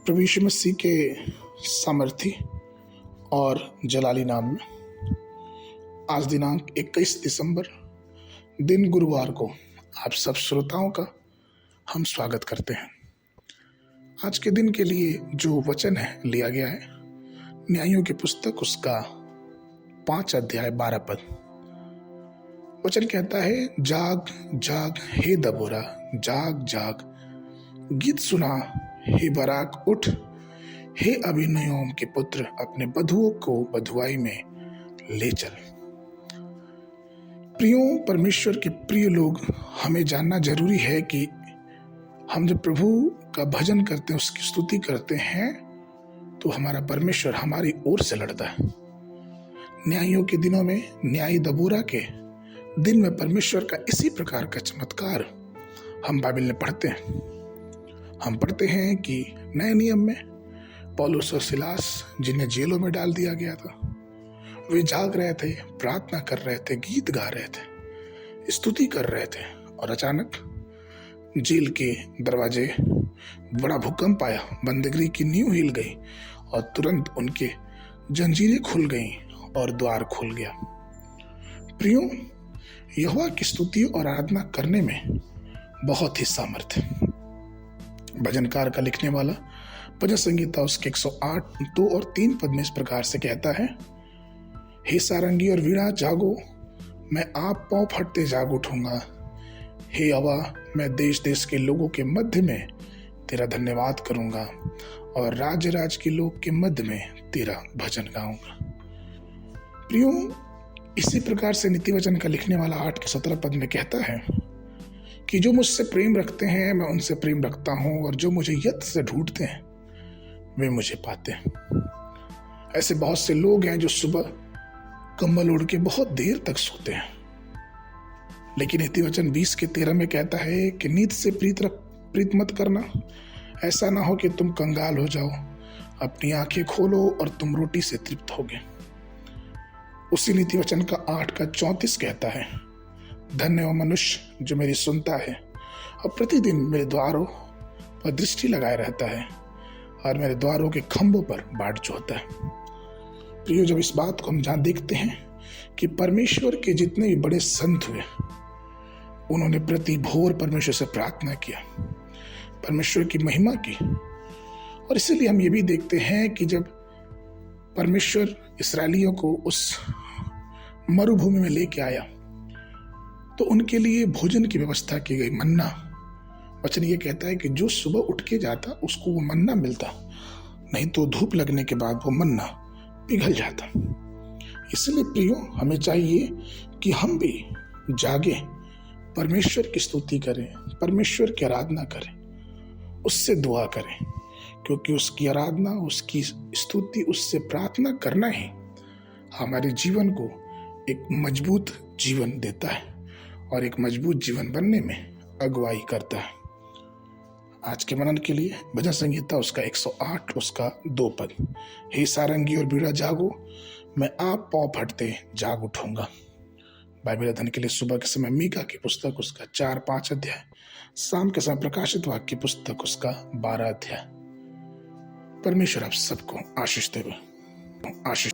प्रभु यीशु मसीह के सामर्थी और जलाली नाम में आज दिनांक 21 दिसंबर दिन गुरुवार को आप सब श्रोताओं का हम स्वागत करते हैं। आज के दिन के लिए जो वचन है लिया गया है न्यायों की पुस्तक उसका 5 अध्याय 12 पद। वचन कहता है, जाग जाग हे दबोरा, जाग जाग, गीत सुना हे बराक, उठ हे अभिनयोम के पुत्र, अपने बधुओं को बधुआई में ले चल। प्रियों, परमेश्वर के प्रिय लोग, हमें जानना जरूरी है कि हम जब प्रभु का भजन करते हैं, उसकी स्तुति करते हैं, तो हमारा परमेश्वर हमारी ओर से लड़ता है। न्यायों के दिनों में, न्यायी दबोरा के दिन में परमेश्वर का इसी प्रकार का चमत्कार हम बाइबल में पढ़ते हैं। हम पढ़ते हैं कि नए नियम में पौलुस और सिलास, जिन्हें जेलों में डाल दिया गया था, वे जाग रहे थे, प्रार्थना कर रहे थे, गीत गा रहे थे, स्तुति कर रहे थे, और अचानक जेल के दरवाजे, बड़ा भूकंप आया, बंदीगृह की नींव हिल गई और तुरंत उनके जंजीरें खुल गईं और द्वार खुल गया। प्रियों, यहोवा की स्तुति और आराधना करने में बहुत ही सामर्थ्य है। भजनकार का लिखने वाला भजन संगीता उसके 108 2 और 3 पद में इस प्रकार से कहता है, हे सारंगी और वीणा जागो, मैं आप पांव फटते जाग उठूंगा। हे हवा, मैं देश देश के लोगों के मध्य में तेरा धन्यवाद करूंगा और राज्य राज्य के लोग के मध्य में तेरा भजन गाऊंगा। प्रियों, इसी प्रकार से नीति वचन का लिखने वाला 8 के 17 पद में कहता है कि जो मुझसे प्रेम रखते हैं मैं उनसे प्रेम रखता हूं, और जो मुझे यत्न से ढूंढते हैं वे मुझे पाते हैं। ऐसे बहुत से लोग हैं जो सुबह कंबल ओढ़ के बहुत देर तक सोते हैं, लेकिन नीति वचन 20 के 13 में कहता है कि नींद से प्रीत मत करना, ऐसा ना हो कि तुम कंगाल हो जाओ। अपनी आंखें खोलो और तुम रोटी से तृप्त होगे। उसी नीति वचन का 8 का 34 कहता है, धन्य वो मनुष्य जो मेरी सुनता है और प्रतिदिन मेरे द्वारों पर दृष्टि लगाए रहता है और मेरे द्वारों के खंभों पर बाट जोहता है। प्रियो, जब इस बात को हम जहाँ देखते हैं कि परमेश्वर के जितने भी बड़े संत हुए, उन्होंने प्रति भोर परमेश्वर से प्रार्थना किया, परमेश्वर की महिमा की, और इसीलिए हम ये भी देखते हैं कि जब परमेश्वर इस्राएलियों को उस मरुभूमि में लेके आया तो उनके लिए भोजन की व्यवस्था की गई। मन्ना, वचन ये कहता है कि जो सुबह उठ के जाता उसको वो मन्ना मिलता, नहीं तो धूप लगने के बाद वो मन्ना पिघल जाता। इसलिए प्रियो, हमें चाहिए कि हम भी जागे, परमेश्वर की स्तुति करें, परमेश्वर की आराधना करें, उससे दुआ करें, क्योंकि उसकी आराधना, उसकी स्तुति, उससे प्रार्थना करना ही हमारे जीवन को एक मजबूत जीवन देता है और एक मजबूत जीवन बनने में अगुवाई करता है। आज के मनन के लिए भजन संगीता उसका 108 उसका 2 पद, हे सारंगी और बीड़ा जागो, मैं आप पांव फटते जाग उठूंगा। बाइबल अध्ययन के लिए सुबह के समय मीका की पुस्तक उसका 4-5 अध्याय, शाम के समय प्रकाशित वाक्य की पुस्तक उसका 12 अध्याय। परमेश्वर आप सबको आशीष देवे। आशीष